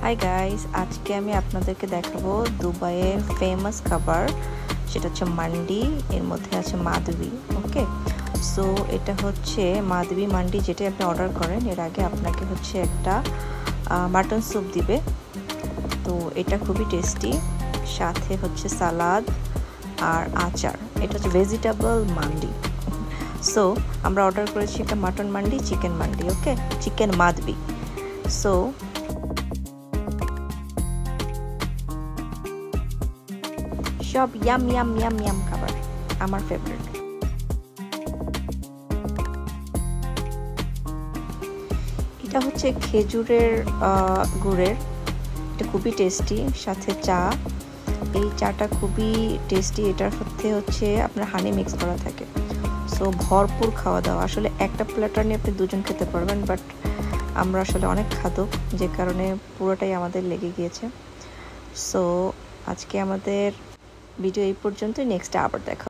Hi guys, আজকে আমি আপনাদেরকে দেখাবো দুবাইয়ের ফেমাস খাবার, সেটা হচ্ছে মান্ডি। এর মধ্যে আছে মাদবি। ওকে, সো এটা হচ্ছে মাদবি মান্ডি, যেটা আপনি অর্ডার করেন এর আগে আপনাকে হচ্ছে একটা মাটন স্যুপ দিবে। তো এটা খুবই টেস্টি, সাথে হচ্ছে সালাদ আর আচার। এটা হচ্ছে ভেজিটেবল মান্ডি। সো আমরা অর্ডার করেছি একটা মাটন মান্ডি, চিকেন মান্ডি, ওকে, চিকেন মাদবি। সো সব ইয়াম ইয়াম ইয়াম ইয়াম খাবার, আমার ফেভারিট। এটা হচ্ছে খেজুরের গুড়ের, এটা খুবই টেস্টি, সাথে চা। এই চাটা খুবই টেস্টি, এটার সাথে হচ্ছে আপনার হানি মিক্স করা থাকে। সো ভরপুর খাওয়া দাওয়া, আসলে একটা প্ল্যাটার নিয়ে আপনি দুজন খেতে পারবেন, বাট আমরা আসলে অনেক খাদক, যে কারণে পুরোটাই আমাদের লেগে গিয়েছে। সো আজকে আমাদের ভিডিও এই পর্যন্তই, নেক্সটে আবার দেখা।